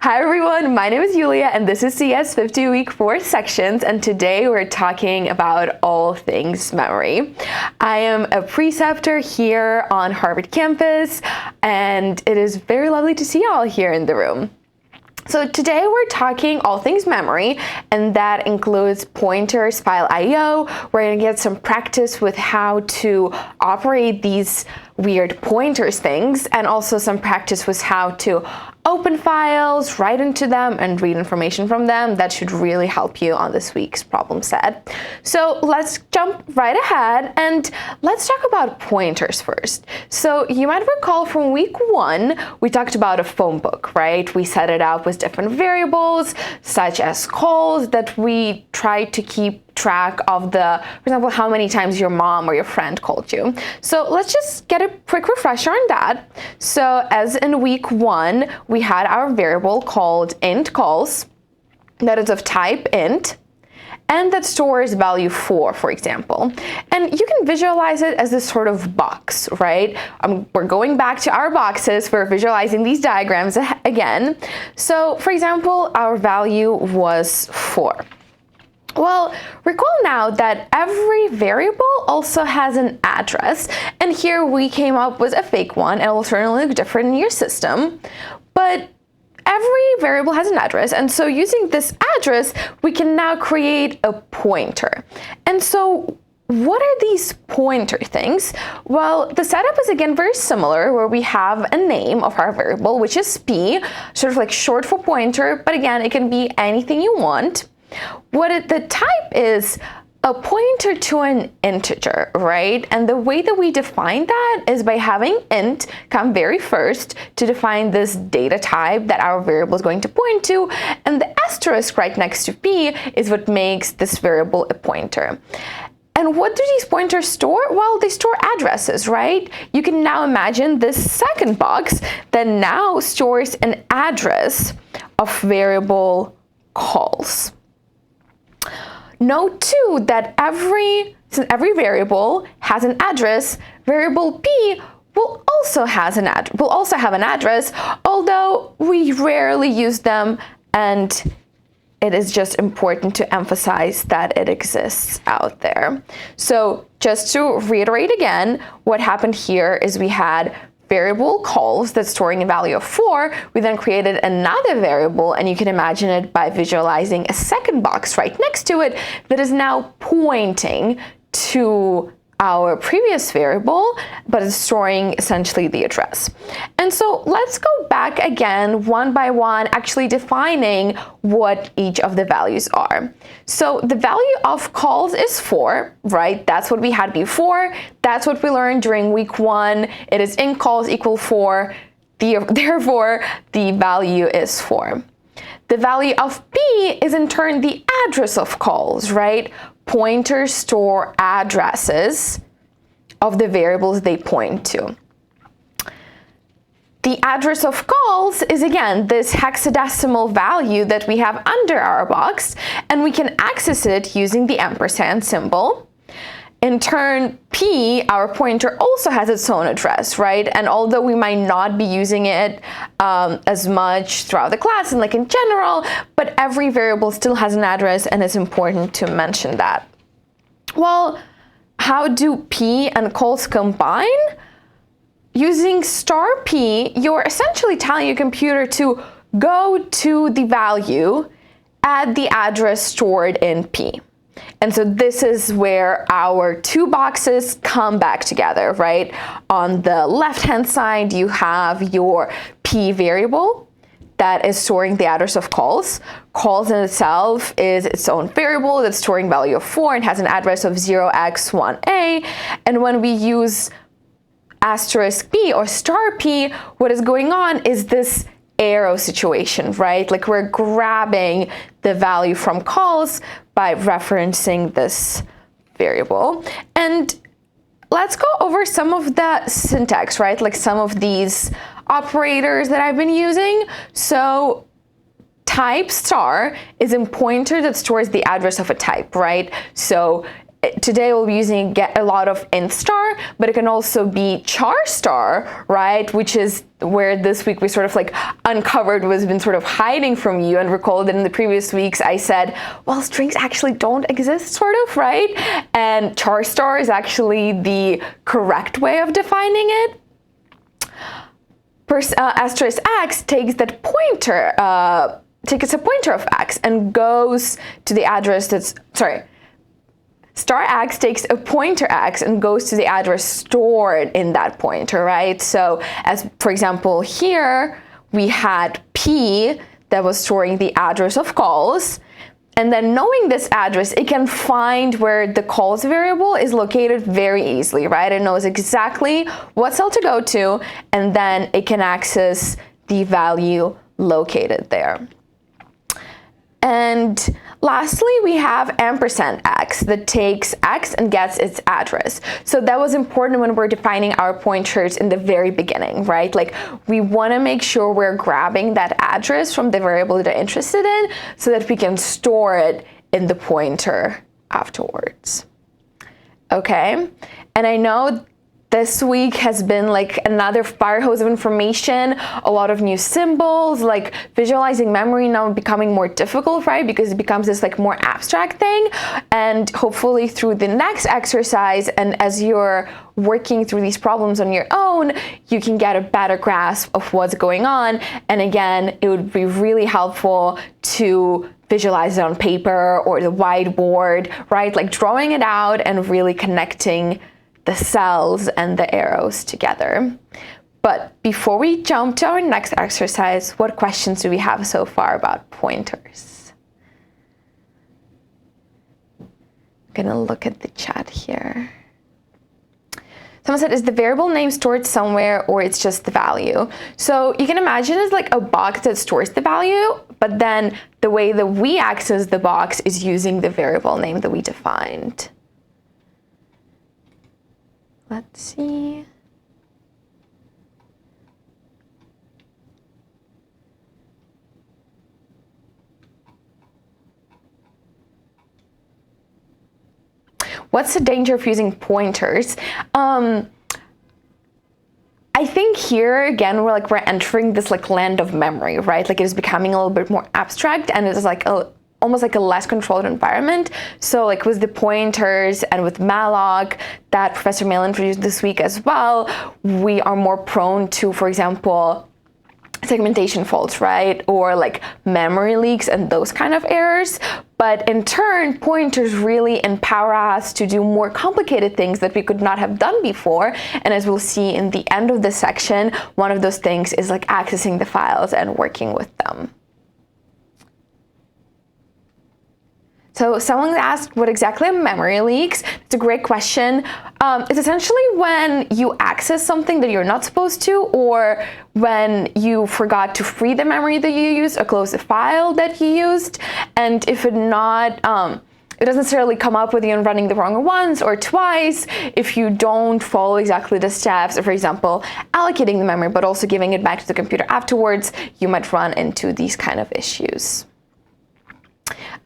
Hi everyone, my name is Yulia and this is CS50 Week 4 Sections, and today we're talking about all things memory. I am a preceptor here on Harvard campus and it is very lovely to see you all here in the room. So today we're talking all things memory, and that includes pointers, file IO. We're going to get some practice with how to operate these weird pointers things, and also some practice with how to open files, write into them, and read information from them. That should really help you on this week's problem set. So let's jump right ahead and let's talk about pointers first. So you might recall from week 1, we talked about a phone book, right? We set it up with different variables, such as calls that we try to keep track of for example, how many times your mom or your friend called you. So let's just get a quick refresher on that. So as in week 1, we had our variable called int calls that is of type int, and that stores value 4, for example. And you can visualize it as this sort of box, right? We're going back to our boxes. We're visualizing these diagrams again. So for example, our value was 4. Well, recall now that every variable also has an address, and here we came up with a fake one, and it will certainly look different in your system, but every variable has an address, and so using this address, we can now create a pointer. And so what are these pointer things? Well, the setup is again very similar, where we have a name of our variable, which is p, sort of like short for pointer, but again, it can be anything you want. The type is a pointer to an integer, right? And the way that we define that is by having int come very first to define this data type that our variable is going to point to, and the asterisk right next to p is what makes this variable a pointer. And what do these pointers store? Well, they store addresses, right? You can now imagine this second box that now stores an address of variable calls. Note too that since every variable has an address, variable p will also have an address, although we rarely use them, and it is just important to emphasize that it exists out there. So just to reiterate again, what happened here is we had variable calls that's storing a value of 4. We then created another variable, and you can imagine it by visualizing a second box right next to it that is now pointing to our previous variable, but it's storing essentially the address. And so let's go back again one by one, actually defining what each of the values are. So the value of calls is 4, right? That's what we had before. That's what we learned during week 1. It is int calls equal 4. Therefore, the value is 4. The value of p is in turn the address of calls, right? Pointers store addresses of the variables they point to. The address of calls is again this hexadecimal value that we have under our box, and we can access it using the ampersand symbol. In turn, p, our pointer, also has its own address, right? And although we might not be using it as much throughout the class and like in general, but every variable still has an address, and it's important to mention that. Well, how do p and calls combine? Using star p, you're essentially telling your computer to go to the value at the address stored in p. And so this is where our two boxes come back together, right? On the left-hand side, you have your p variable that is storing the address of calls. Calls in itself is its own variable that's storing value of 4 and has an address of 0x1a. And when we use asterisk p or star p, what is going on is this arrow situation, right? Like we're grabbing the value from calls by referencing this variable. And let's go over some of the syntax, right? Like some of these operators that I've been using. So type star is a pointer that stores the address of a type, right? So today we'll be using get a lot of int star, but it can also be char star, right? Which is where this week we sort of like uncovered what's been sort of hiding from you. And recall that in the previous weeks I said, well, strings actually don't exist, sort of, right? And char star is actually the correct way of defining it. Asterisk x takes that pointer, takes a pointer of x and goes to the address that's, sorry, star x takes a pointer x and goes to the address stored in that pointer, right? So as, for example, here we had p that was storing the address of calls. And then knowing this address, it can find where the calls variable is located very easily, right? It knows exactly what cell to go to, and then it can access the value located there. And lastly, we have ampersand x that takes x and gets its address. So that was important when we're defining our pointers in the very beginning, right? Like we want to make sure we're grabbing that address from the variable that we're interested in so that we can store it in the pointer afterwards. Okay, and I know this week has been like another fire hose of information, a lot of new symbols, like visualizing memory now becoming more difficult, right? Because it becomes this like more abstract thing. And hopefully through the next exercise and as you're working through these problems on your own, you can get a better grasp of what's going on. And again, it would be really helpful to visualize it on paper or the whiteboard, right? Like drawing it out and really connecting the cells and the arrows together. But before we jump to our next exercise, what questions do we have so far about pointers? I'm gonna look at the chat here. Someone said, is the variable name stored somewhere or it's just the value? So you can imagine it's like a box that stores the value, but then the way that we access the box is using the variable name that we defined. Let's see. What's the danger of using pointers? I think here again we're entering this like land of memory, right? Like it is becoming a little bit more abstract and it is like almost like a less controlled environment. So like with the pointers and with malloc that Professor Mail introduced this week as well, we are more prone to, for example, segmentation faults, right? Or like memory leaks and those kind of errors. But in turn, pointers really empower us to do more complicated things that we could not have done before. And as we'll see in the end of this section, one of those things is like accessing the files and working with them. So someone asked what exactly are memory leaks. It's a great question. It's essentially when you access something that you're not supposed to, or when you forgot to free the memory that you used or close the file that you used. And if it not, it doesn't necessarily come up with you running the wrong once or twice. If you don't follow exactly the steps, for example, allocating the memory, but also giving it back to the computer afterwards, you might run into these kind of issues.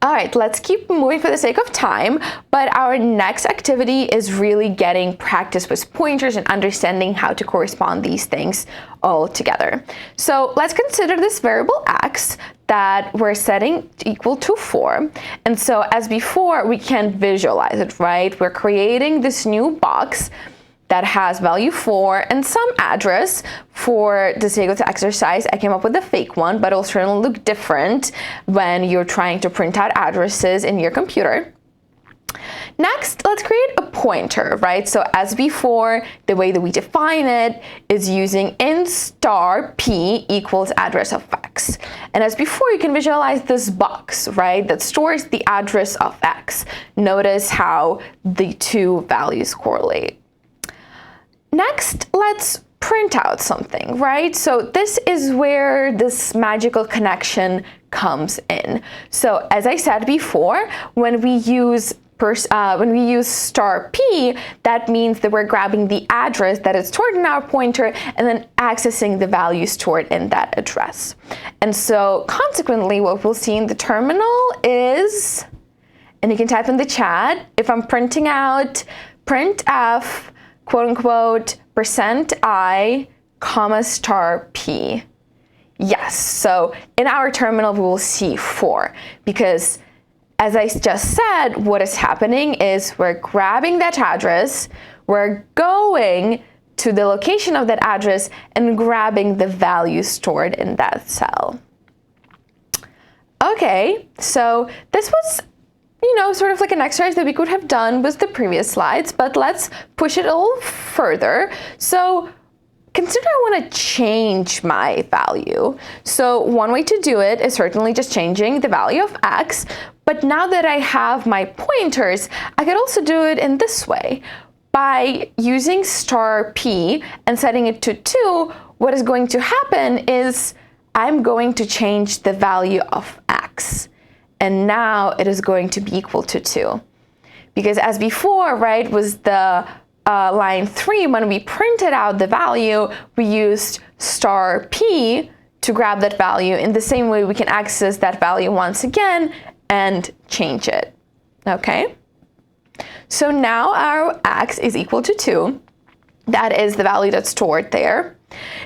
All right, let's keep moving for the sake of time, but our next activity is really getting practice with pointers and understanding how to correspond these things all together. So let's consider this variable x that we're setting equal to 4. And so as before, we can visualize it, right? We're creating this new box that has value 4 and some address. For the sake of the exercise, I came up with a fake one, but it'll certainly look different when you're trying to print out addresses in your computer. Next, let's create a pointer, right? So as before, the way that we define it is using int star p equals address of x. And as before, you can visualize this box, right, that stores the address of x. Notice how the two values correlate. Next, let's print out something, right? So this is where this magical connection comes in. So as I said before, when we use star p, that means that we're grabbing the address that is stored in our pointer and then accessing the value stored in that address. And so consequently, what we'll see in the terminal is And you can type in the chat if I'm printing out printf, quote unquote, %I, comma, star p. Yes, so in our terminal, we will see 4 because as I just said, what is happening is we're grabbing that address, we're going to the location of that address and grabbing the value stored in that cell. Okay, so this was, sort of like an exercise that we could have done with the previous slides, but let's push it a little further. So consider I want to change my value. So one way to do it is certainly just changing the value of x, but now that I have my pointers, I could also do it in this way. By using star p and setting it to 2, what is going to happen is I'm going to change the value of x. And now it is going to be equal to 2. Because as before, right, was the line 3, when we printed out the value, we used star p to grab that value. In the same way, we can access that value once again and change it, okay? So now our x is equal to 2. That is the value that's stored there.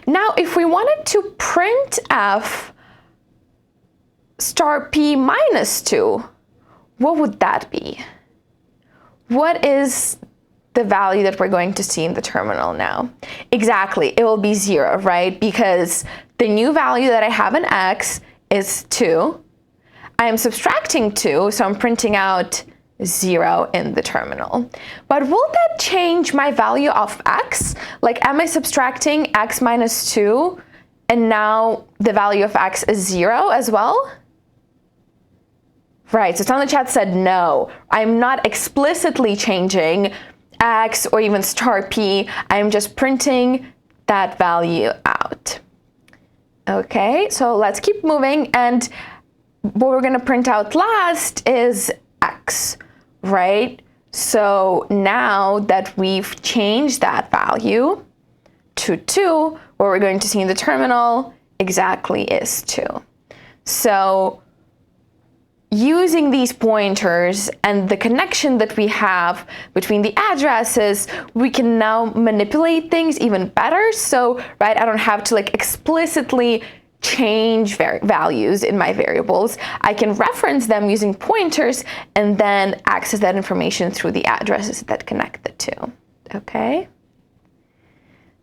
Now, if we wanted to print f star p minus 2, what would that be? What is the value that we're going to see in the terminal now? Exactly, it will be 0, right? Because the new value that I have in x is 2. I am subtracting 2, so I'm printing out 0 in the terminal. But will that change my value of x? Like, am I subtracting x minus 2, and now the value of x is 0 as well? Right, so some in the chat said no. I'm not explicitly changing x or even star p. I'm just printing that value out. Okay, so let's keep moving. And what we're going to print out last is x, right? So now that we've changed that value to 2, what we're going to see in the terminal exactly is 2. So using these pointers and the connection that we have between the addresses, we can now manipulate things even better. So, right, I don't have to like explicitly change values in my variables. I can reference them using pointers and then access that information through the addresses that connect the two. Okay?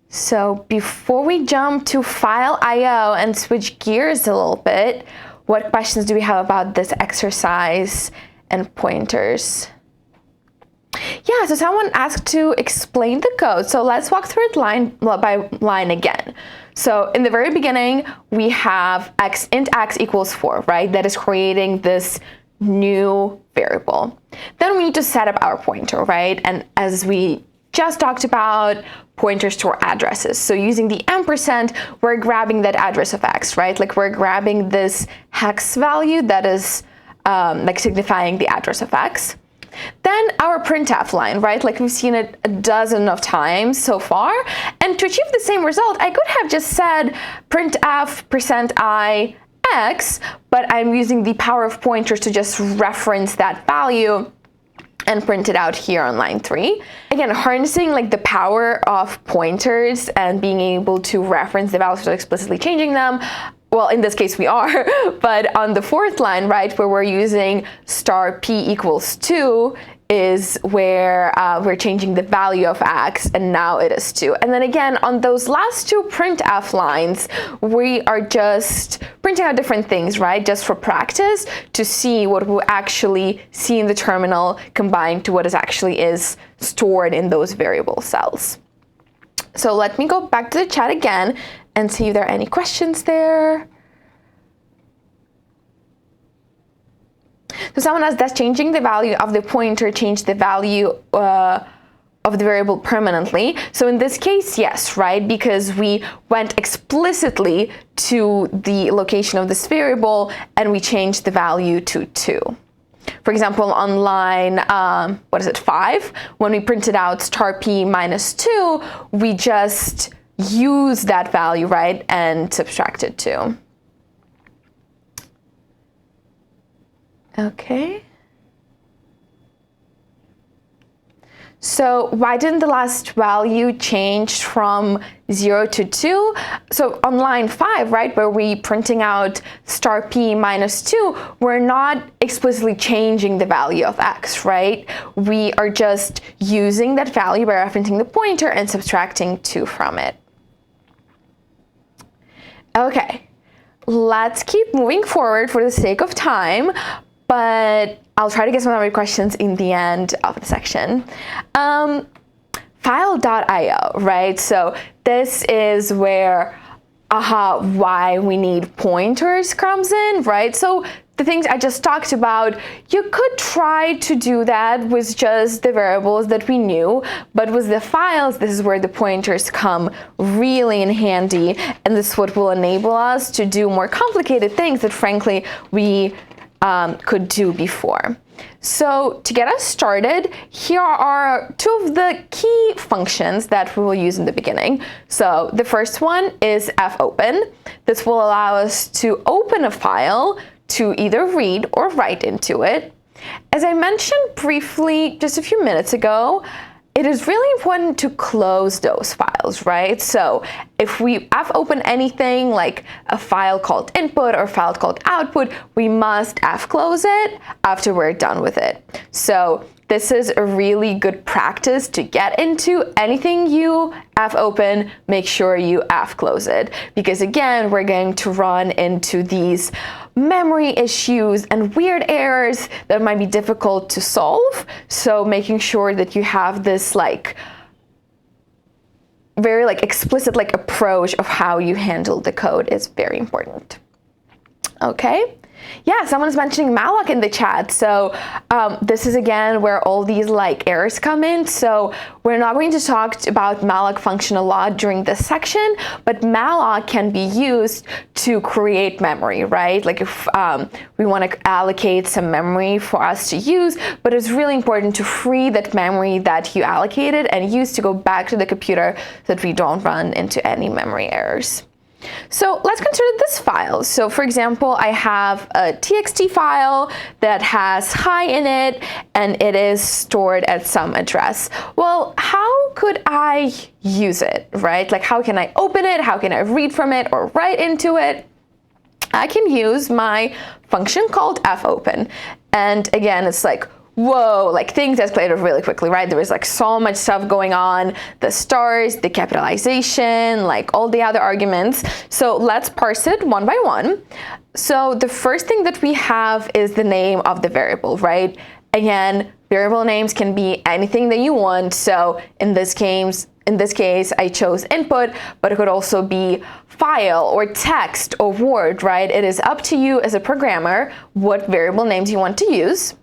So before we jump to file IO and switch gears a little bit, what questions do we have about this exercise and pointers? Yeah, so someone asked to explain the code. So let's walk through it line by line again. So in the very beginning, we have int x equals 4, right? That is creating this new variable. Then we need to set up our pointer, right? And as we just talked about, pointers to our addresses. So using the ampersand, we're grabbing that address of x, right? Like we're grabbing this hex value that is like signifying the address of x. Then our printf line, right? Like we've seen it a dozen of times so far. And to achieve the same result, I could have just said printf %i x, but I'm using the power of pointers to just reference that value and print it out here on line 3. Again, harnessing like the power of pointers and being able to reference the values without explicitly changing them. Well, in this case we are, but on the fourth line, right, where we're using star p equals 2 is where we're changing the value of x, and now it is 2. And then again, on those last two printf lines, we are just printing out different things, right, just for practice to see what we'll actually see in the terminal combined to what actually is stored in those variable cells. So let me go back to the chat again and see if there are any questions there. So someone asked, does changing the value of the pointer change the value of the variable permanently? So in this case, yes, right? Because we went explicitly to the location of this variable and we changed the value to 2. For example, on line, 5, when we printed out star p minus 2, we just use that value, right, and subtract it 2. Okay. So why didn't the last value change from 0 to 2? So on line 5, right, where we printing out star p minus 2, we're not explicitly changing the value of x, right? We are just using that value by referencing the pointer and subtracting 2 from it. Okay, let's keep moving forward for the sake of time, but I'll try to get some of my questions in the end of the section. File.io, right? So this is where why we need pointers comes in, right? So the things I just talked about, you could try to do that with just the variables that we knew, but with the files, this is where the pointers come really in handy, and this is what will enable us to do more complicated things that frankly we could do before. So to get us started, here are 2 of the key functions that we will use in the beginning. So the first one is fopen. This will allow us to open a file to either read or write into it. As I mentioned briefly just a few minutes ago, it is really important to close those files, right? So if we fopen anything like a file called input or a file called output, we must close it after we're done with it. So this is a really good practice to get into. Anything you fopen, make sure you close it, because again, we're going to run into these memory issues and weird errors that might be difficult to solve. So making sure that you have this very explicit approach of how you handle the code is very important. Okay. Yeah, someone's mentioning malloc in the chat. So this is again where all these errors come in. So we're not going to talk about malloc function a lot during this section, but malloc can be used to create memory, right? Like if we want to allocate some memory for us to use, but it's really important to free that memory that you allocated and use to go back to the computer so that we don't run into any memory errors. So let's consider this file. So for example, I have a txt file that has hi in it, and it is stored at some address. Well, how could I use it, right? Like how can I open it? How can I read from it or write into it? I can use my function called fopen. And again, it's whoa, things escalated really quickly, right? There was so much stuff going on, the stars, the capitalization, all the other arguments. So let's parse it one by one. So the first thing that we have is the name of the variable, right? Again, variable names can be anything that you want. So in this case, I chose input, but it could also be file or text or word, right? It is up to you as a programmer what variable names you want to use.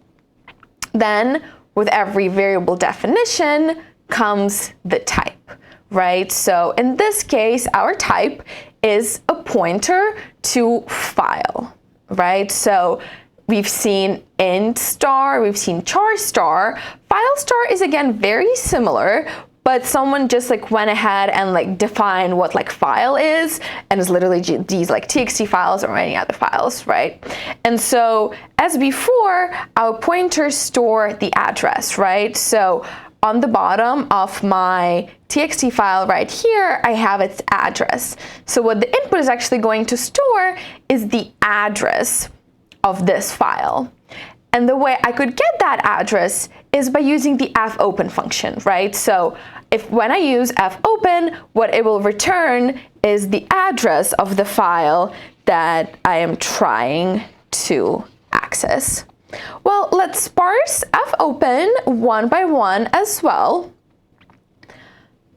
Then with every variable definition comes the type, right? So in this case, our type is a pointer to file, right? So we've seen int star, we've seen char star. File star is again very similar, but someone just went ahead and defined what file is, and is literally these txt files or any other files, right? And so as before, our pointers store the address, right? So on the bottom of my txt file right here, I have its address. So what the input is actually going to store is the address of this file. And the way I could get that address is by using the fopen function, right? So when I use fopen, what it will return is the address of the file that I am trying to access. Well, let's parse fopen one by one as well.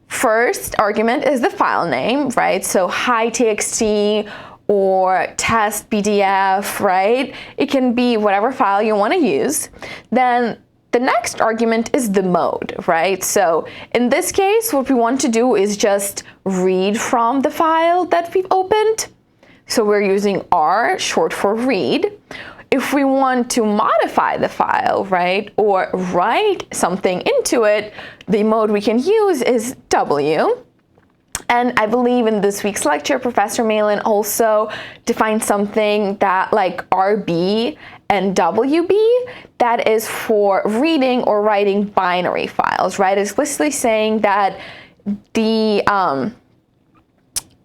First argument is the file name, right? So hi txt or test PDF, right? It can be whatever file you want to use. Then the next argument is the mode, right? So in this case, what we want to do is just read from the file that we've opened. So we're using R, short for read. If we want to modify the file, right, or write something into it, the mode we can use is W. And I believe in this week's lecture, Professor Malin also defined something that like RB and WB, that is for reading or writing binary files, right? Explicitly saying that the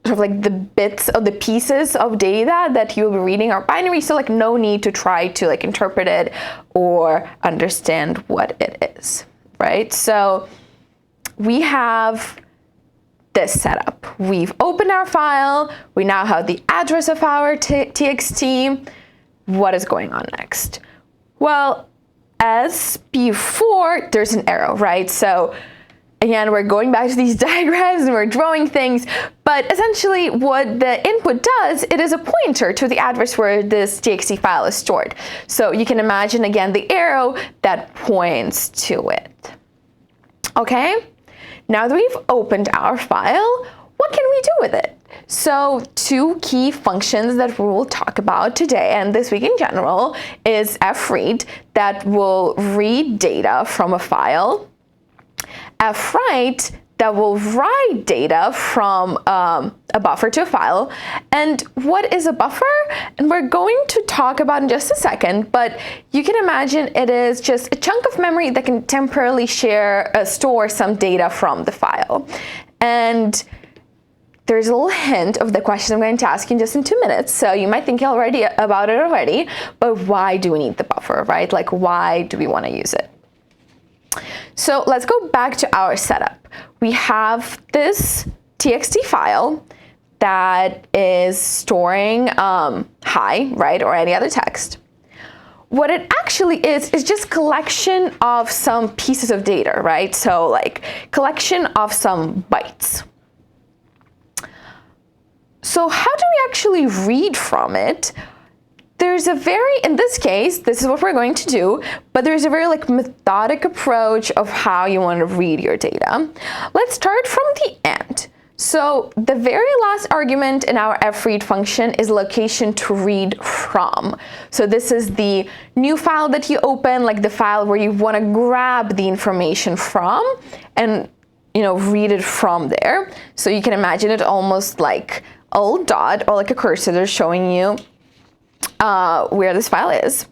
sort of like the bits of the pieces of data that you'll be reading are binary, so like no need to try to like interpret it or understand what it is, right? So we have this setup. We've opened our file. We now have the address of our txt. What is going on next? Well, as before, there's an arrow, right? So again, we're going back to these diagrams and we're drawing things, but essentially what the input does, it is a pointer to the address where this txt file is stored. So you can imagine, again, the arrow that points to it. Okay? Now that we've opened our file, what can we do with it? So two key functions that we will talk about today and this week in general is fread, that will read data from a file, fwrite, that will write data from a buffer to a file. And what is a buffer? And we're going to talk about in just a second, but you can imagine it is just a chunk of memory that can temporarily store some data from the file. And there's a little hint of the question I'm going to ask you in just in 2 minutes. So you might think about it already, but why do we need the buffer, right? Like, why do we want to use it? So let's go back to our setup. We have this txt file that is storing hi, right, or any other text. What it actually is just collection of some pieces of data, right? So like collection of some bytes. So how do we actually read from it? There's a in this case, this is what we're going to do, but there's a very like methodic approach of how you want to read your data. Let's start from the end. So the very last argument in our fread function is location to read from. So this is the new file that you open, like the file where you want to grab the information from and, read it from there. So you can imagine it almost like a little dot or like a cursor that's showing you where this file is.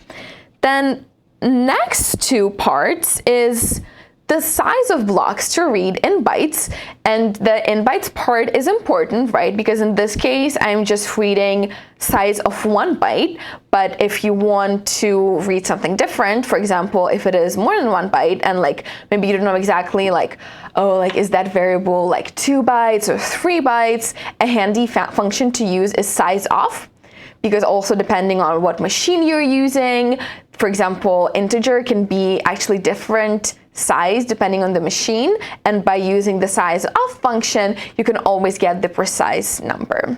Then next two parts is the size of blocks to read in bytes, and the in bytes part is important, right? Because in this case, I'm just reading size of 1 byte, but if you want to read something different, for example, if it is more than 1 byte and like maybe you don't know exactly like, oh, like is that variable like 2 bytes or 3 bytes, a handy function to use is size of. Because also depending on what machine you're using, for example, integer can be actually different size depending on the machine, and by using the size of function, you can always get the precise number.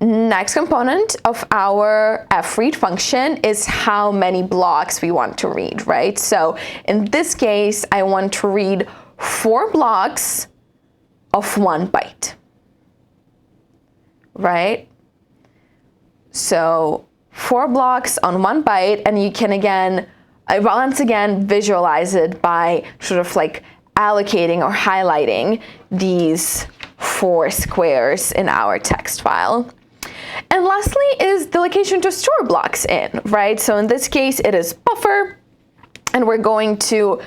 Next component of our fread function is how many blocks we want to read, right? So in this case, I want to read 4 blocks of 1 byte, right? So 4 blocks on 1 byte, and you can once again visualize it by sort of like allocating or highlighting these 4 squares in our text file. And lastly is the location to store blocks in, right? So in this case, it is buffer, and we're going to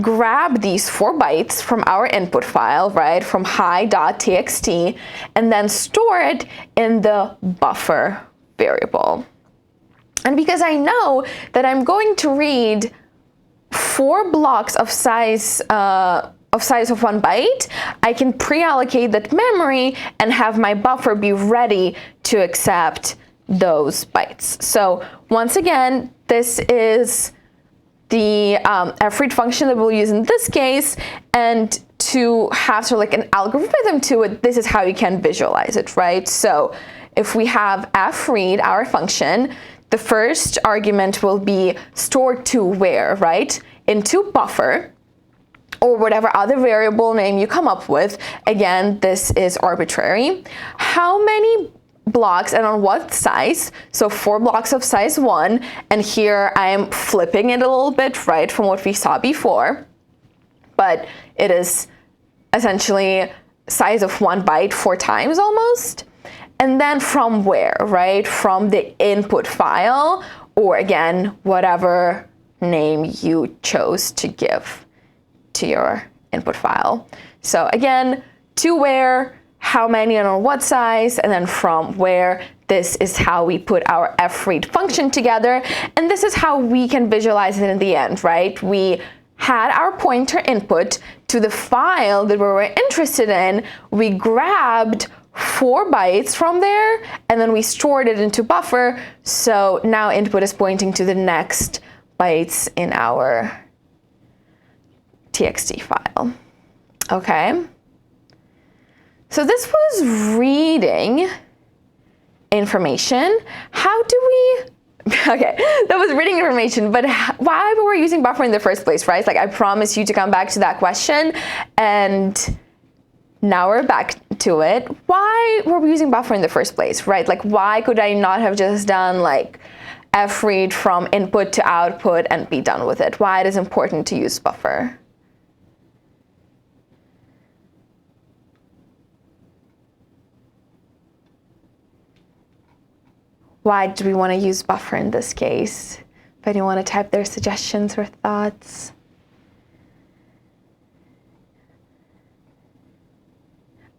grab these 4 bytes from our input file, right, from hi.txt, and then store it in the buffer variable. And because I know that I'm going to read 4 blocks of size of 1 byte, I can pre-allocate that memory and have my buffer be ready to accept those bytes. So once again, this is the fread function that we'll use in this case, and to have sort of like an algorithm to it, this is how you can visualize it, right? So if we have fread, our function, the first argument will be stored to where, right? Into buffer, or whatever other variable name you come up with. Again, this is arbitrary. How many blocks and on what size? So 4 blocks of size 1, and here I am flipping it a little bit, right, from what we saw before. But it is essentially size of 1 byte 4 times almost. And then from where, right? From the input file, or again, whatever name you chose to give to your input file. So again, to where, how many and on what size, and then from where. This is how we put our fread function together, and this is how we can visualize it in the end, right? We had our pointer input to the file that we were interested in. We grabbed 4 bytes from there, and then we stored it into buffer. So now input is pointing to the next bytes in our txt file. Okay. So this was reading information. How do we, okay, that was reading information, but why were we using buffer in the first place, right? Like I promised you to come back to that question, and now we're back to it. Why were we using buffer in the first place, right? Like why could I not have just done like fread from input to output and be done with it? Why it is important to use buffer? Why do we want to use buffer in this case? If anyone want to type their suggestions or thoughts.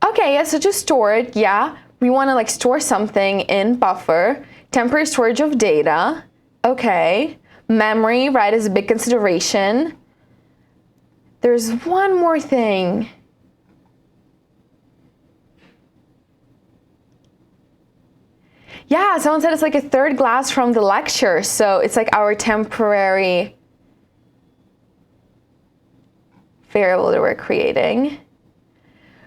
Okay, yeah, so just store it, yeah. We want to like store something in buffer. Temporary storage of data, okay. Memory, right, is a big consideration. There's one more thing. Yeah, someone said it's like a third glass from the lecture, so it's like our temporary variable that we're creating.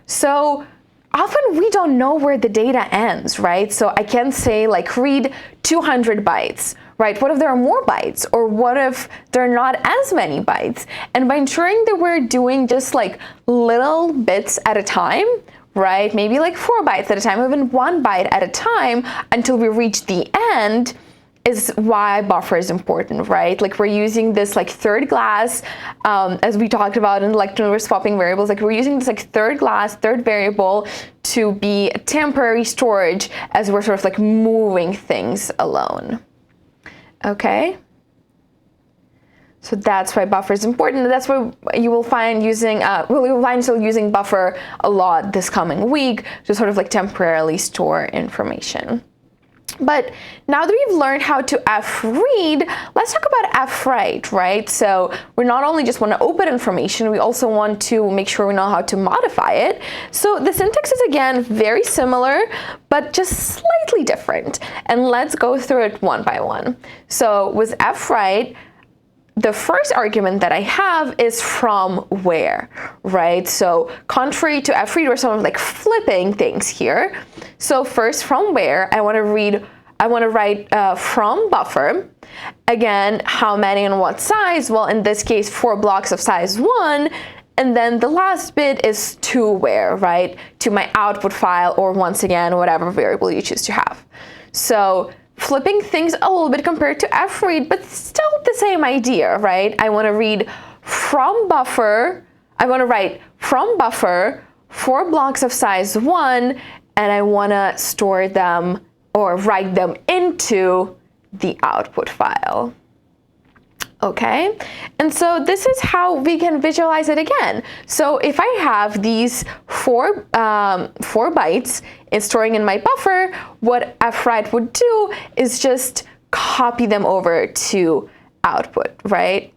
So often we don't know where the data ends, right? So I can say like read 200 bytes, right? What if there are more bytes? Or what if there are not as many bytes? And by ensuring that we're doing just like little bits at a time, right? Maybe like 4 bytes at a time, or even 1 byte at a time until we reach the end, is why buffer is important, right? Like we're using this like third glass, as we talked about in like when we're swapping variables, like we're using this like third glass, third variable to be a temporary storage as we're sort of like moving things alone. Okay? So that's why buffer is important. That's why you will find using, you'll find still using buffer a lot this coming week to sort of like temporarily store information. But now that we've learned how to fread, let's talk about fwrite, right? So we not only just want to open information, we also want to make sure we know how to modify it. So the syntax is again very similar, but just slightly different. And let's go through it one by one. So with fwrite, the first argument that I have is from where, right? So contrary to fread, we're sort of like flipping things here. So first, from where, I want to write from buffer. Again, how many and what size? Well, in this case, 4 blocks of size 1. And then the last bit is to where, right? To my output file, or once again, whatever variable you choose to have. So flipping things a little bit compared to fread, but still the same idea, right? I want to read from buffer. I want to write from buffer 4 blocks of size 1, and I want to store them or write them into the output file. Okay, and so this is how we can visualize it again. So if I have these 4 bytes storing in my buffer, what fwrite would do is just copy them over to output, right?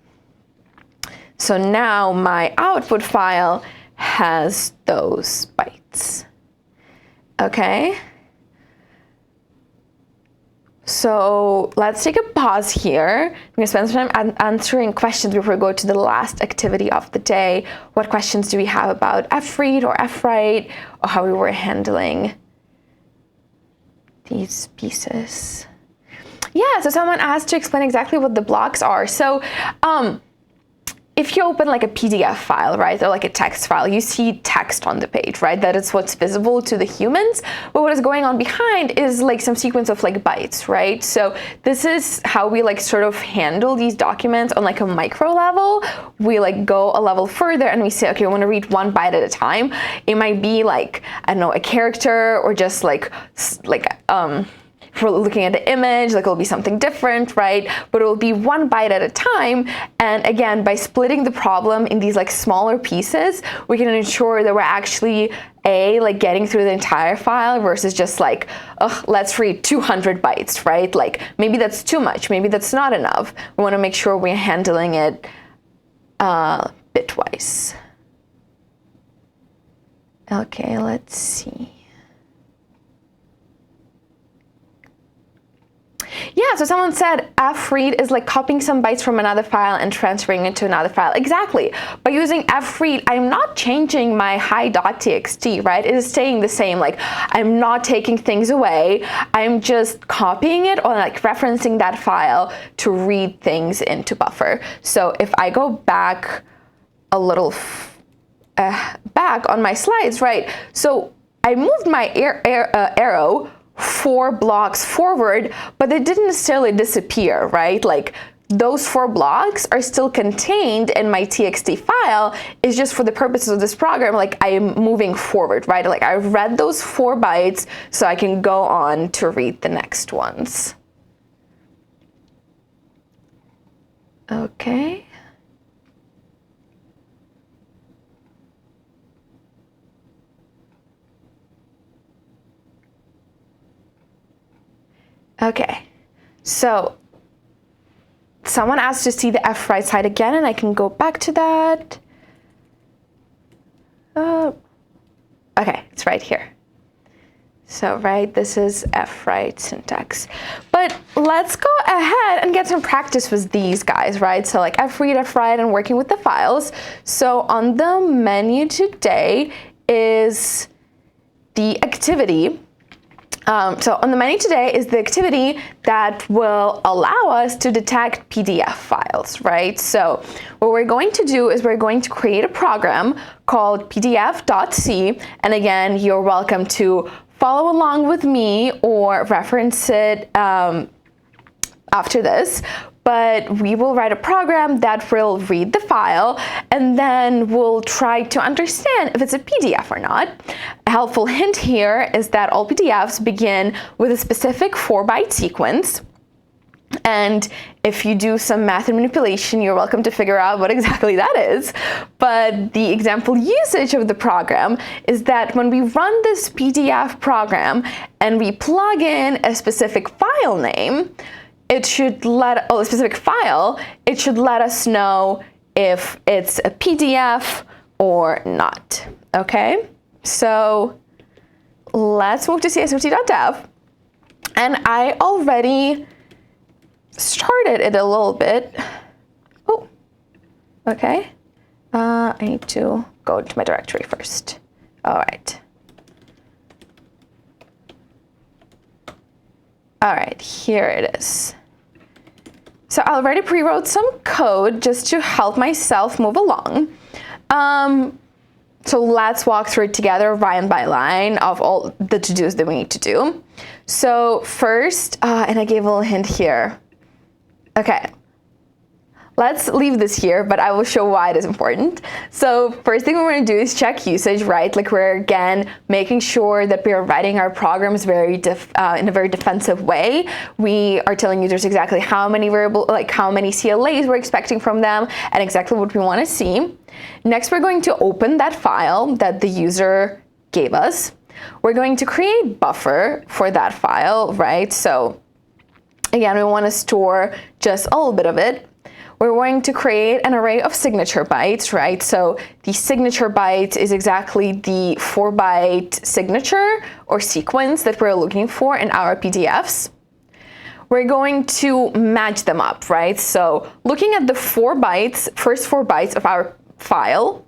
So now my output file has those bytes. Okay. So let's take a pause here. I'm going to spend some time answering questions before we go to the last activity of the day. What questions do we have about fread or fwrite, or how we were handling these pieces? Yeah, so someone asked to explain exactly what the blocks are. So if you open like a PDF file, right, or like a text file, you see text on the page, right? That is what's visible to the humans. But what is going on behind is like some sequence of like bytes, right? So this is how we like sort of handle these documents on like a micro level. We like go a level further and we say, okay, I want to read one byte at a time. It might be like, I don't know, a character, or just like if we're looking at the image, like it'll be something different, right? But it'll be one byte at a time. And again, by splitting the problem in these like smaller pieces, we can ensure that we're actually like getting through the entire file versus just like, let's read 200 bytes, right? Like maybe that's too much, maybe that's not enough. We want to make sure we're handling it bitwise. Okay, let's see. Yeah, so someone said fread is like copying some bytes from another file and transferring it to another file. Exactly. By using fread, I'm not changing my hi.txt, right? It is staying the same. Like I'm not taking things away. I'm just copying it or like referencing that file to read things into buffer. So if I go back a little back on my slides, right? So I moved my arrow 4 blocks forward, but they didn't necessarily disappear, right? Like those 4 blocks are still contained in my txt file. It's just for the purposes of this program, like I am moving forward, right? Like I've read those 4 bytes, so I can go on to read the next ones. Okay. Okay, so someone asked to see the right side again, and I can go back to that. Okay, it's right here. So, right, this is right syntax. But let's go ahead and get some practice with these guys, right? So like fread, write, and working with the files. So on the menu today is the activity. So on the menu today is the activity that will allow us to detect PDF files, right? So what we're going to do is we're going to create a program called pdf.c. And again, you're welcome to follow along with me or reference it after this. But we will write a program that will read the file, and then we'll try to understand if it's a PDF or not. A helpful hint here is that all PDFs begin with a specific 4-byte sequence. And if you do some math and manipulation, you're welcome to figure out what exactly that is. But the example usage of the program is that when we run this PDF program and we plug in a specific file name, it should a specific file, it should let us know if it's a PDF or not, okay? So let's move to CS50.dev. And I already started it a little bit. Oh, okay. I need to go to my directory first. All right. All right, here it is. So I already pre-wrote some code just to help myself move along. So let's walk through it together line by line of all the to-dos that we need to do. So first, and I gave a little hint here. Okay, let's leave this here, but I will show why it is important. So first thing we're going to do is check usage, right? Like we're again making sure that we are writing our programs in a very defensive way. We are telling users exactly how many how many CLAs we're expecting from them and exactly what we want to see. Next, we're going to open that file that the user gave us. We're going to create buffer for that file, right? So again, we want to store just a little bit of it. We're going to create an array of signature bytes, right? So the signature byte is exactly the 4-byte signature or sequence that we're looking for in our PDFs. We're going to match them up, right? So looking at the first 4 bytes of our file,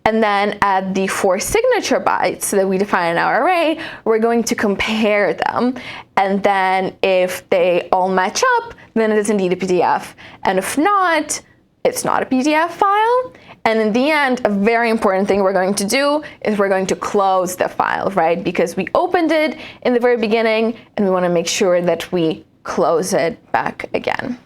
and then at the 4 signature bytes that we define in our array, we're going to compare them. And then if they all match up, then it is indeed a PDF. And if not, it's not a PDF file. And in the end, a very important thing we're going to do is we're going to close the file, right? Because we opened it in the very beginning and we want to make sure that we close it back again.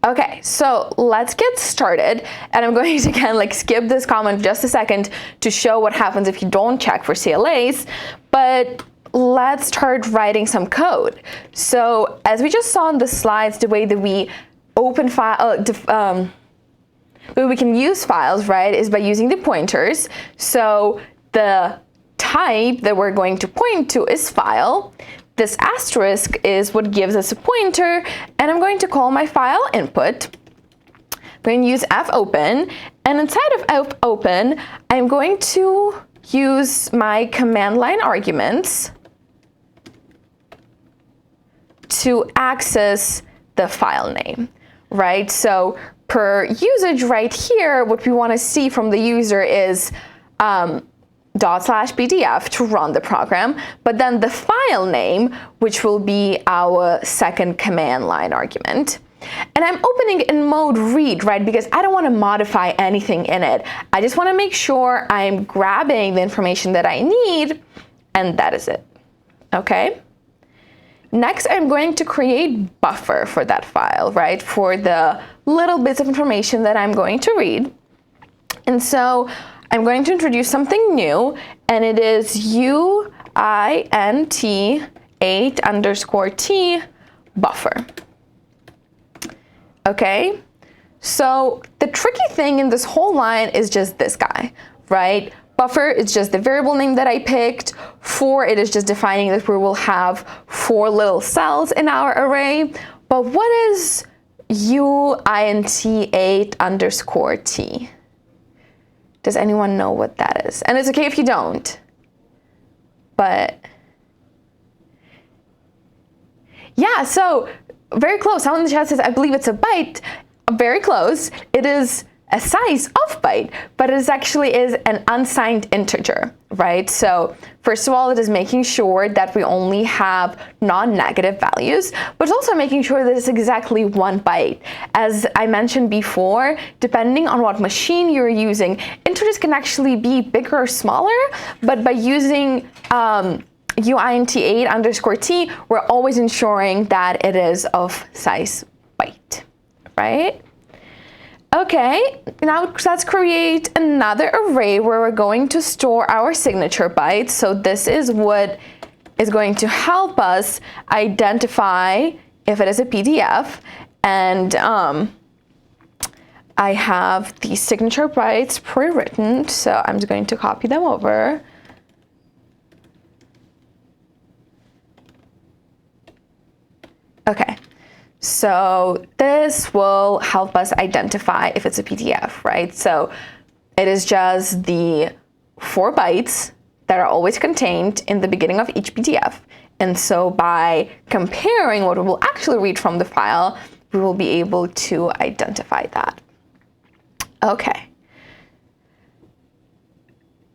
Okay, so let's get started. And I'm going to again skip this comment just a second to show what happens if you don't check for CLAs. But let's start writing some code. So as we just saw in the slides, the way that we open file, the way we can use files, right, is by using the pointers. So the type that we're going to point to is file. This asterisk is what gives us a pointer, and I'm going to call my file input. I'm going to use fopen, and inside of fopen, I'm going to use my command line arguments to access the file name, right? So per usage right here, what we want to see from the user is ./pdf to run the program, but then the file name, which will be our second command line argument. And I'm opening it in mode read, right? Because I don't want to modify anything in it. I just want to make sure I'm grabbing the information that I need, and that is it. Okay? Next, I'm going to create buffer for that file, right? For the little bits of information that I'm going to read. And so I'm going to introduce something new, and it is uint8_t buffer. Okay, so the tricky thing in this whole line is just this guy, right? Buffer is just the variable name that I picked. For it is just defining that we will have 4 little cells in our array. But what is uint8_t? Does anyone know what that is? And it's okay if you don't. But yeah, so very close. Someone in the chat says, I believe it's a byte. Very close. It is a size of byte, but it actually is an unsigned integer, right? So first of all, it is making sure that we only have non-negative values, but it's also making sure that it's exactly 1 byte. As I mentioned before, depending on what machine you're using, integers can actually be bigger or smaller, but by using uint8_t, we're always ensuring that it is of size byte, right? Okay, now let's create another array where we're going to store our signature bytes. So this is what is going to help us identify if it is a PDF. And I have the signature bytes pre-written, so I'm just going to copy them over. Okay. So this will help us identify if it's a PDF, right? So it is just the 4 bytes that are always contained in the beginning of each PDF. And so by comparing what we will actually read from the file, we will be able to identify that. Okay.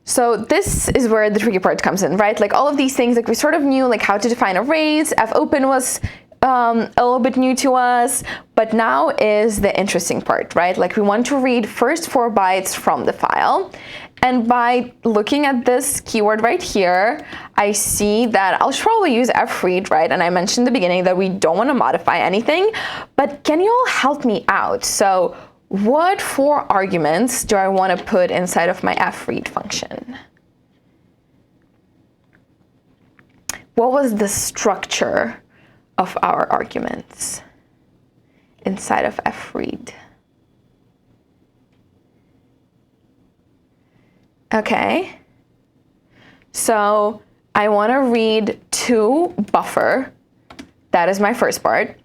So this is where the tricky part comes in, right? Like all of these things, like we sort of knew like how to define arrays. fopen was a little bit new to us, but now is the interesting part, right? Like we want to read first 4 bytes from the file. And by looking at this keyword right here, I see that I'll probably use fread, right? And I mentioned in the beginning that we don't want to modify anything, but can you all help me out? So what 4 arguments do I want to put inside of my fread function? What was the structure of our arguments inside of fread? Okay, so I want to read to buffer. That is my first part.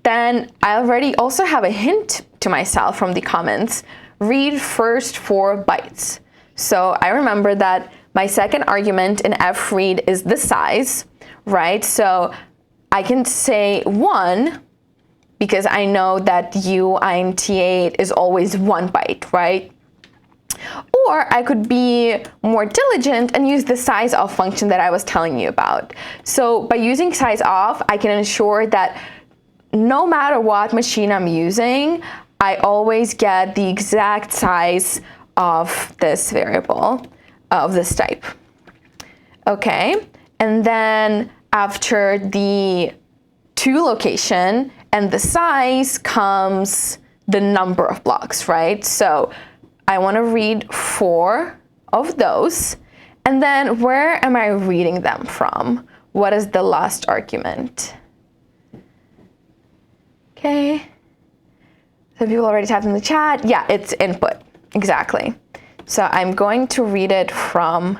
Then I already also have a hint to myself from the comments, read first 4 bytes. So I remember that my second argument in fread is the size, right? So I can say 1 because I know that uint8 is always 1 byte, right? Or I could be more diligent and use the size of function that I was telling you about. So by using size of, I can ensure that no matter what machine I'm using, I always get the exact size of this variable, of this type. Okay, and then after the to location and the size comes the number of blocks, right? So I want to read 4 of those. And then where am I reading them from? What is the last argument? Okay. Some people already tapped in the chat. Yeah, it's input. Exactly. So I'm going to read it from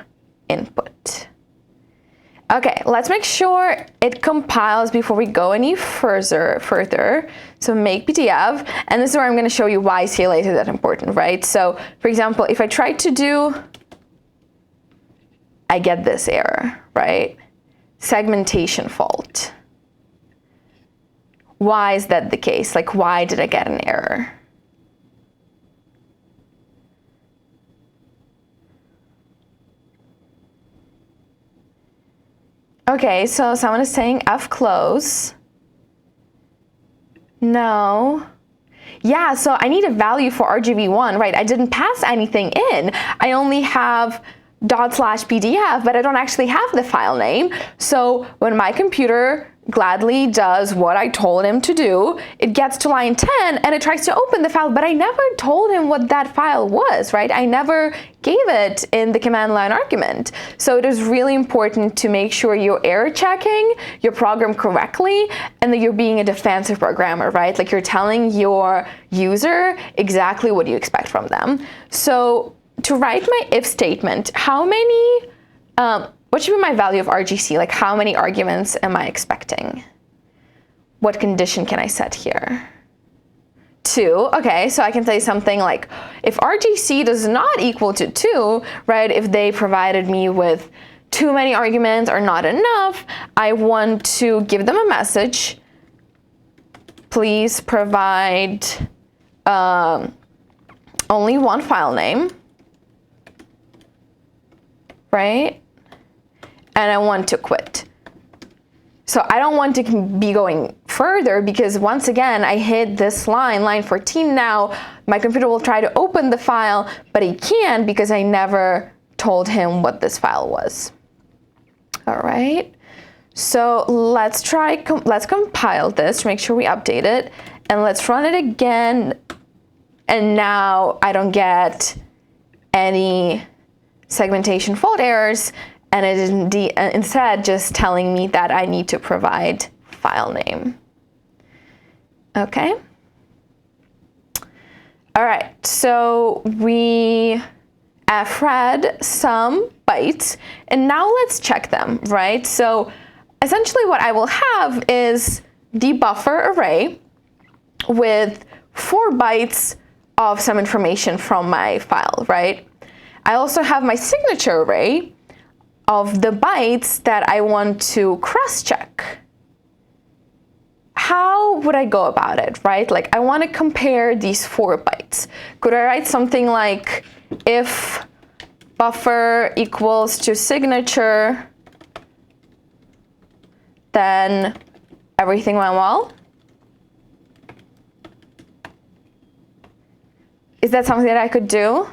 input. Okay, let's make sure it compiles before we go any further. So make PDF, and this is where I'm going to show you why CLA is that important, right? So for example, if I try to do, I get this error, right? Segmentation fault. Why is that the case? Like, why did I get an error? Okay, so someone is saying F close. No. Yeah, so I need a value for RGB1, right? I didn't pass anything in. I only have ./PDF, but I don't actually have the file name. So when my computer gladly does what I told him to do, it gets to line 10 and it tries to open the file, but I never told him what that file was, right? I never gave it in the command line argument. So it is really important to make sure you're error checking your program correctly and that you're being a defensive programmer, right? Like you're telling your user exactly what you expect from them. So to write my if statement, how many, what should be my value of RGC? Like how many arguments am I expecting? What condition can I set here? 2, okay, so I can say something like, if RGC does not equal to 2, right, if they provided me with too many arguments or not enough, I want to give them a message. Please provide only one file name, right? And I want to quit. So I don't want to be going further because once again, I hit this line 14 now. My computer will try to open the file, but it can't because I never told him what this file was. All right. So let's compile this to make sure we update it. And let's run it again. And now I don't get any segmentation fault errors. And it is instead just telling me that I need to provide file name. Okay. All right, so we have read some bytes, and now let's check them, right? So essentially what I will have is the buffer array with 4 bytes of some information from my file, right? I also have my signature array of the bytes that I want to cross-check. How would I go about it, right? Like I want to compare these 4 bytes. Could I write something like if buffer equals to signature, then everything went well? Is that something that I could do?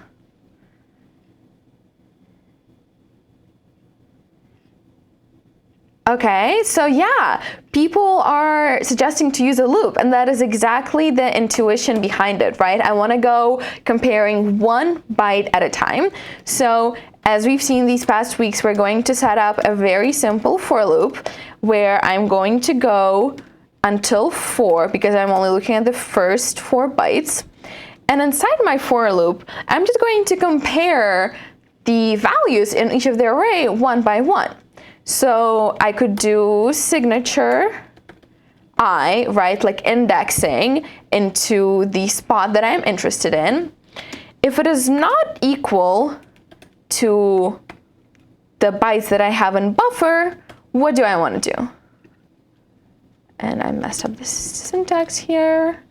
Okay, so yeah, people are suggesting to use a loop, and that is exactly the intuition behind it, right? I want to go comparing 1 byte at a time. So as we've seen these past weeks, we're going to set up a very simple for loop where I'm going to go until 4 because I'm only looking at the first 4 bytes. And inside my for loop, I'm just going to compare the values in each of the array 1 by 1. So I could do signature I, right, like indexing into the spot that I'm interested in. If it is not equal to the bytes that I have in buffer, what do I want to do? And I messed up the syntax here.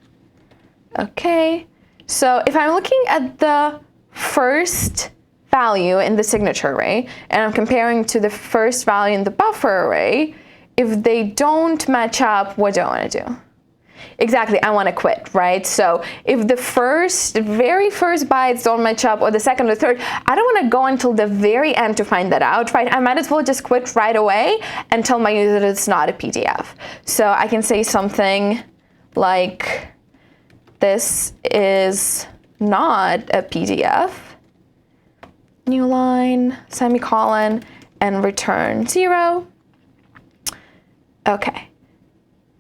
Okay, so if I'm looking at the first value in the signature array, and I'm comparing to the first value in the buffer array, if they don't match up, what do I want to do? Exactly, I want to quit, right? So if the very first bytes don't match up, or the second or third, I don't want to go until the very end to find that out, right? I might as well just quit right away and tell my user that it's not a PDF. So I can say something like, this is not a PDF, new line, semicolon, and return 0. Okay.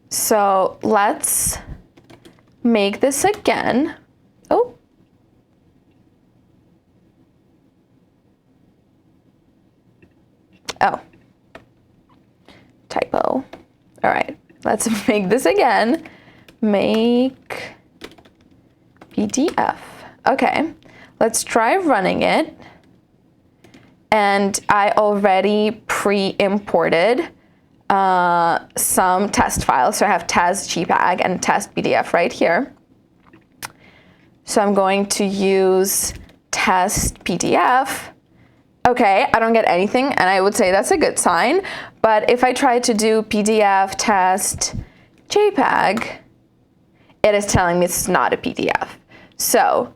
So let's make this again. Oh. Oh. Typo. All right, let's make this again. Make PDF. Okay, let's try running it. And I already pre-imported some test files. So I have test JPEG and test PDF right here. So I'm going to use test PDF. Okay, I don't get anything, and I would say that's a good sign. But if I try to do PDF test JPEG, it is telling me it's not a PDF. So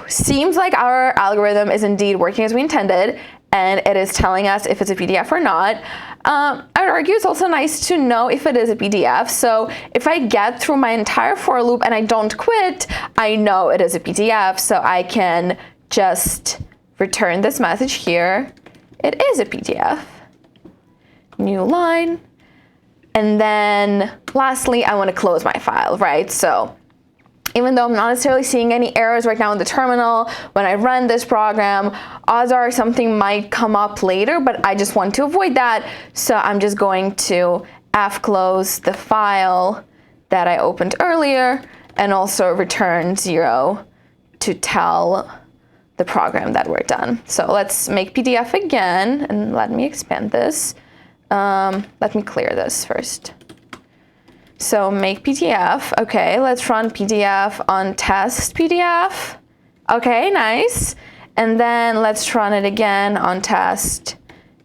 seems like our algorithm is indeed working as we intended, and it is telling us if it's a PDF or not. I would argue it's also nice to know if it is a PDF. So if I get through my entire for loop and I don't quit, I know it is a PDF. So I can just return this message here. It is a PDF. New line. And then lastly, I want to close my file, right? So even though I'm not necessarily seeing any errors right now in the terminal, when I run this program, odds are something might come up later, but I just want to avoid that. So I'm just going to fclose the file that I opened earlier and also return 0 to tell the program that we're done. So let's make PDF again, and let me expand this. Let me clear this first. So make PDF. Okay, let's run PDF on test PDF. Okay, nice. And then let's run it again on test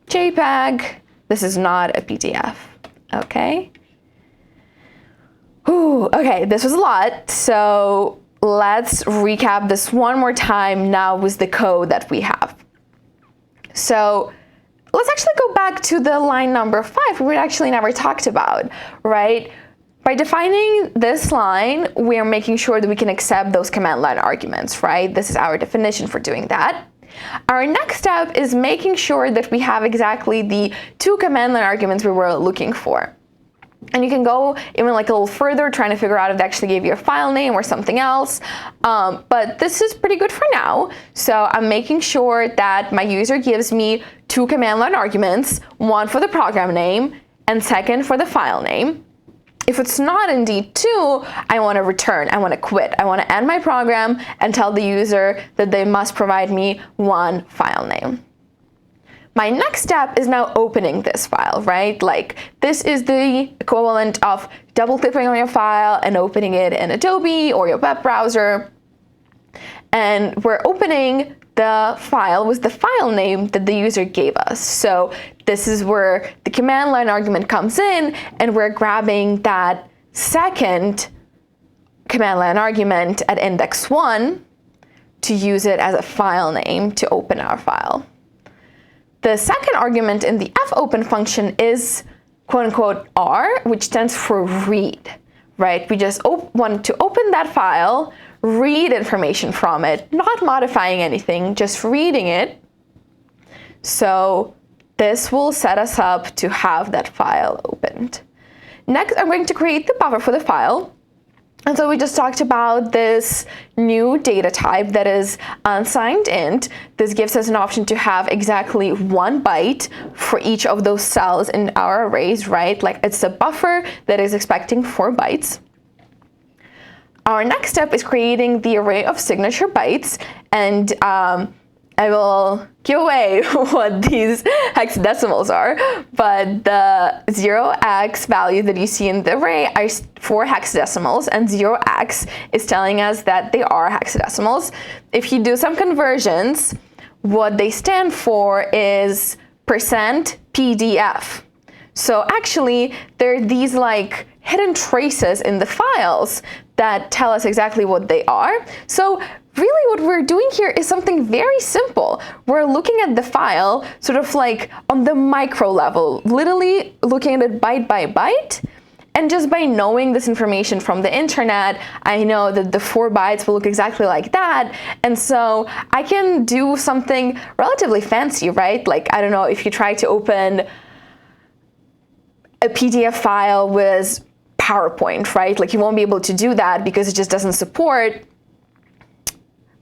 JPEG. This is not a PDF. Okay. Ooh, okay, this was a lot. So let's recap this one more time now with the code that we have. So let's actually go back to the line number 5 we actually never talked about, right? By defining this line, we are making sure that we can accept those command line arguments, right? This is our definition for doing that. Our next step is making sure that we have exactly the 2 command line arguments we were looking for. And you can go even like a little further, trying to figure out if they actually gave you a file name or something else. But this is pretty good for now. So I'm making sure that my user gives me 2 command line arguments, one for the program name and second for the file name. If it's not indeed 2, I want to return, I want to quit. I want to end my program and tell the user that they must provide me 1 file name. My next step is now opening this file, right? Like this is the equivalent of double-clicking on your file and opening it in Adobe or your web browser. And we're opening the file with the file name that the user gave us. So this is where the command line argument comes in, and we're grabbing that second command line argument at index 1 to use it as a file name to open our file. The second argument in the fopen function is quote unquote R, which stands for read, right? We just want to open that file, read information from it, not modifying anything, just reading it. So this will set us up to have that file opened. Next, I'm going to create the buffer for the file. And so we just talked about this new data type that is unsigned int. This gives us an option to have exactly 1 byte for each of those cells in our arrays, right? Like it's a buffer that is expecting 4 bytes. Our next step is creating the array of signature bytes, and I will give away what these hexadecimals are, but the 0x value that you see in the array are 4 hexadecimals, and 0x is telling us that they are hexadecimals. If you do some conversions, what they stand for is %PDF. So actually, there are these like hidden traces in the files that tell us exactly what they are. So really what we're doing here is something very simple. We're looking at the file sort of like on the micro level, literally looking at it byte by byte. And just by knowing this information from the internet, I know that the 4 bytes will look exactly like that. And so I can do something relatively fancy, right? Like, I don't know, if you try to open a PDF file with PowerPoint, right? Like, you won't be able to do that because it just doesn't support.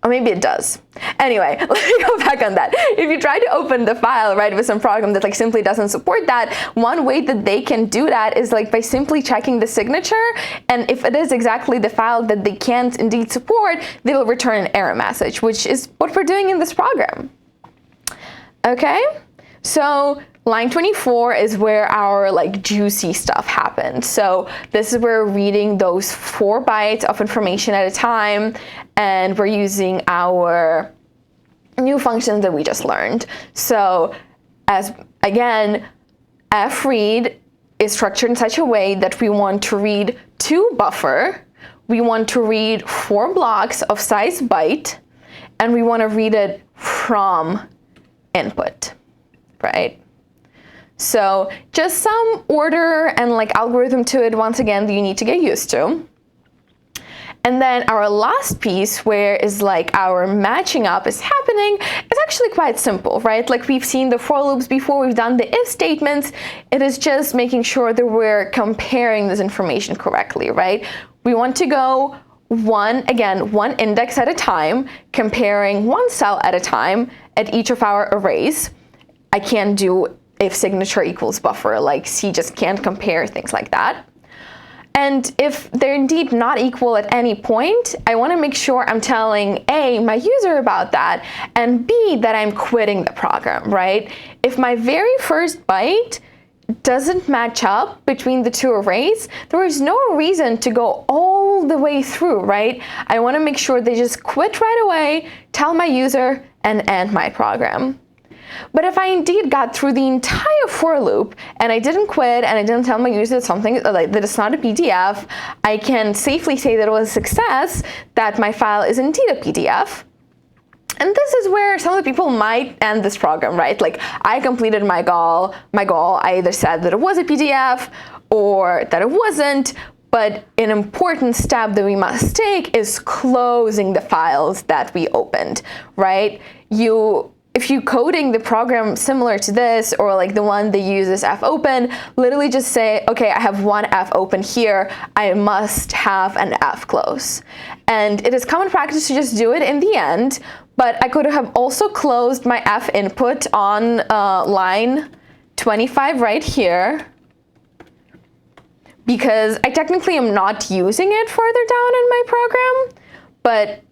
Or maybe it does. Anyway, let me go back on that. If you try to open the file, right, with some program that like simply doesn't support that, one way that they can do that is like by simply checking the signature. And if it is exactly the file that they can't indeed support, they will return an error message, which is what we're doing in this program. Okay, so line 24 is where our like juicy stuff happens. So this is where we're reading those 4 bytes of information at a time, and we're using our new functions that we just learned. So as again, fread is structured in such a way that we want to read to buffer, we want to read 4 blocks of size byte, and we want to read it from input, right? So just some order and like algorithm to it, once again, that you need to get used to. And then our last piece, where is like our matching up is happening, is actually quite simple, right? Like we've seen the for loops before, we've done the if statements. It is just making sure that we're comparing this information correctly, right? We want to go one index at a time, comparing 1 cell at a time at each of our arrays. I can't do if signature equals buffer, like C just can't compare things like that. And if they're indeed not equal at any point, I want to make sure I'm telling A, my user about that, and B, that I'm quitting the program, right? If my very first byte doesn't match up between the 2 arrays, there is no reason to go all the way through, right? I want to make sure they just quit right away, tell my user, and end my program. But if I indeed got through the entire for loop and I didn't quit and I didn't tell my user something like that it's not a PDF, I can safely say that it was a success, that my file is indeed a PDF. And this is where some of the people might end this program, right? Like, I completed my goal. I either said that it was a PDF or that it wasn't. But an important step that we must take is closing the files that we opened, right? If you're coding the program similar to this, or like the one that uses fopen, literally just say, okay, I have one fopen here, I must have an fclose. And it is common practice to just do it in the end, but I could have also closed my finput on line 25 right here, because I technically am not using it further down in my program, but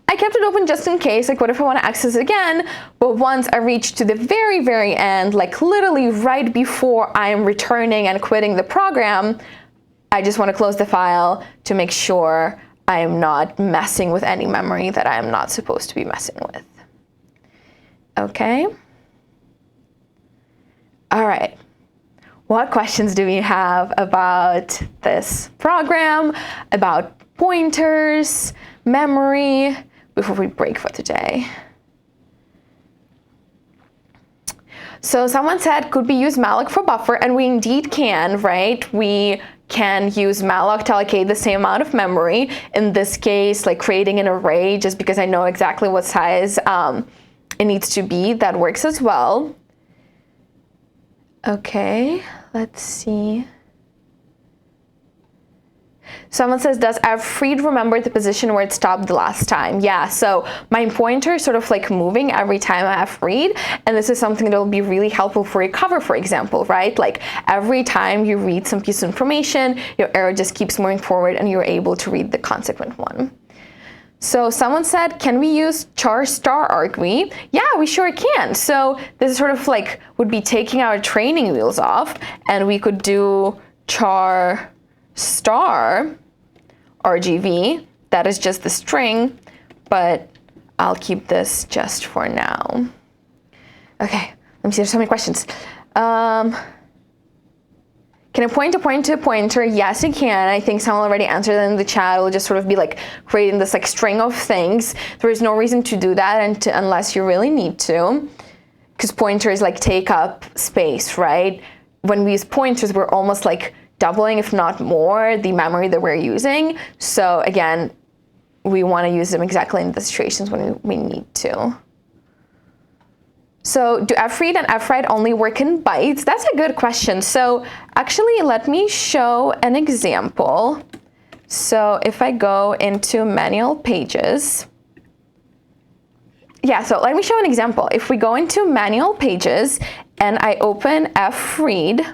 I kept it open just in case, like what if I want to access it again, but once I reach to the very, very end, like literally right before I'm returning and quitting the program, I just want to close the file to make sure I am not messing with any memory that I am not supposed to be messing with. Okay? All right. What questions do we have about this program, about pointers, memory, before we break for today? So someone said, could we use malloc for buffer? And we indeed can, right? We can use malloc to allocate the same amount of memory. In this case, like creating an array, just because I know exactly what size it needs to be, that works as well. Okay, let's see. Someone says, does fread remember the position where it stopped the last time? Yeah, so my pointer is sort of like moving every time I fread, and this is something that will be really helpful for recover, for example, right? Like every time you read some piece of information, your arrow just keeps moving forward and you're able to read the consequent one. So someone said, can we use char star argv? Yeah, we sure can. So this is sort of like would be taking our training wheels off, and we could do char star RGV. That is just the string, but I'll keep this just for now. Okay, let me see, there's so many questions. Can I point to a pointer? Yes, you can. I think someone already answered that in the chat. It'll just sort of be like creating this like string of things. There is no reason to do that unless you really need to, because pointers like take up space, right? When we use pointers, we're almost like doubling, if not more, the memory that we're using. So again, we want to use them exactly in the situations when we need to. So do fread and write only work in bytes? That's a good question. So actually, let me show an example. So if I go into manual pages, yeah, so let me show an example. If we go into manual pages and I open fread,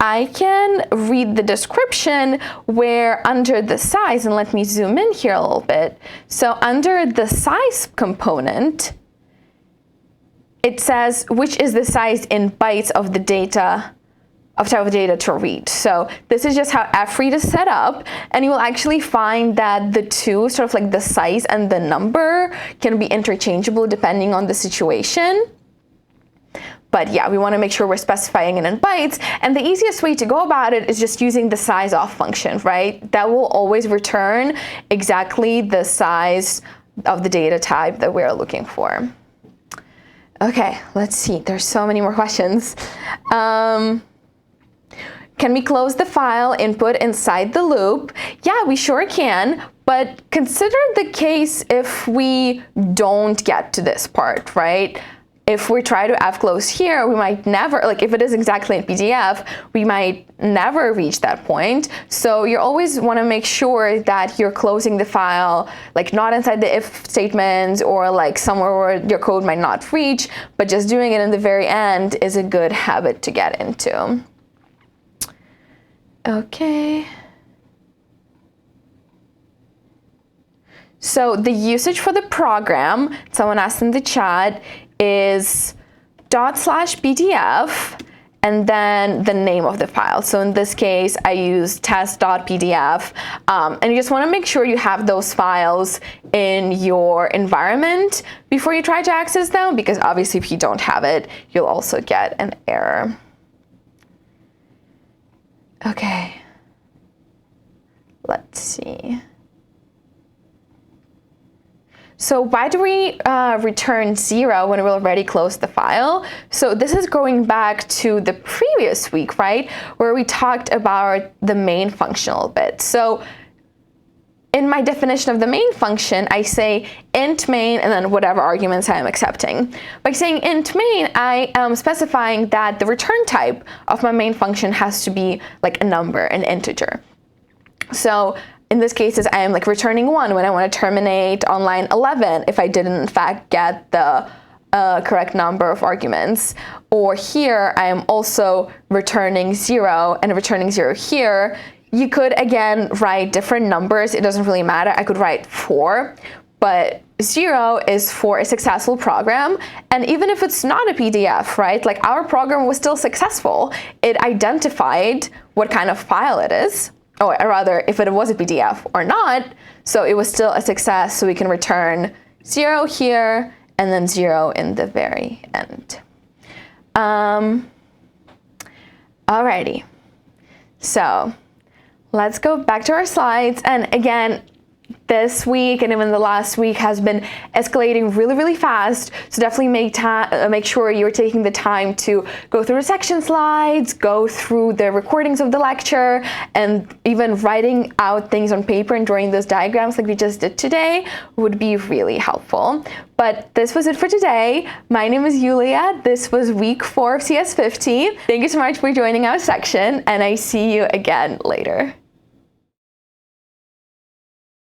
I can read the description where under the size, and let me zoom in here a little bit. So under the size component, it says which is the size in bytes of the data, of type of data to read. So this is just how fread is set up, and you will actually find that the two, sort of like the size and the number, can be interchangeable depending on the situation. But yeah, we want to make sure we're specifying it in bytes, and the easiest way to go about it is just using the size off function, right? That will always return exactly the size of the data type that we're looking for. Okay, let's see. There's so many more questions. Can we close the file input inside the loop? Yeah, we sure can, but consider the case if we don't get to this part, right? If we try to close here, we might never, like if it is exactly in PDF, we might never reach that point. So you always want to make sure that you're closing the file, like not inside the if statements or like somewhere where your code might not reach, but just doing it in the very end is a good habit to get into. Okay. So the usage for the program, someone asked in the chat, is /pdf and then the name of the file. So in this case, I use test.pdf, and you just want to make sure you have those files in your environment before you try to access them, because obviously if you don't have it, you'll also get an error. Okay, let's see. So why do we return 0 when we already closed the file? So this is going back to the previous week, right, where we talked about the main function a little bit. So in my definition of the main function, I say int main and then whatever arguments I am accepting. By saying int main, I am specifying that the return type of my main function has to be like a number, an integer. So in this case, I am like returning 1 when I want to terminate on line 11 if I didn't in fact get the correct number of arguments. Or here, I am also returning 0 and returning 0 here. You could, again, write different numbers. It doesn't really matter. I could write 4, but 0 is for a successful program. And even if it's not a PDF, right, like our program was still successful. It identified what kind of file it is. Or rather, if it was a PDF or not, so it was still a success, so we can return 0 here and then 0 in the very end. Alrighty, so let's go back to our slides, and again, this week and even the last week has been escalating really, really fast. So definitely make sure you're taking the time to go through the section slides, go through the recordings of the lecture, and even writing out things on paper and drawing those diagrams like we just did today would be really helpful. But this was it for today. My name is Yulia. This was week 4 of CS50. Thank you so much for joining our section, and I see you again later.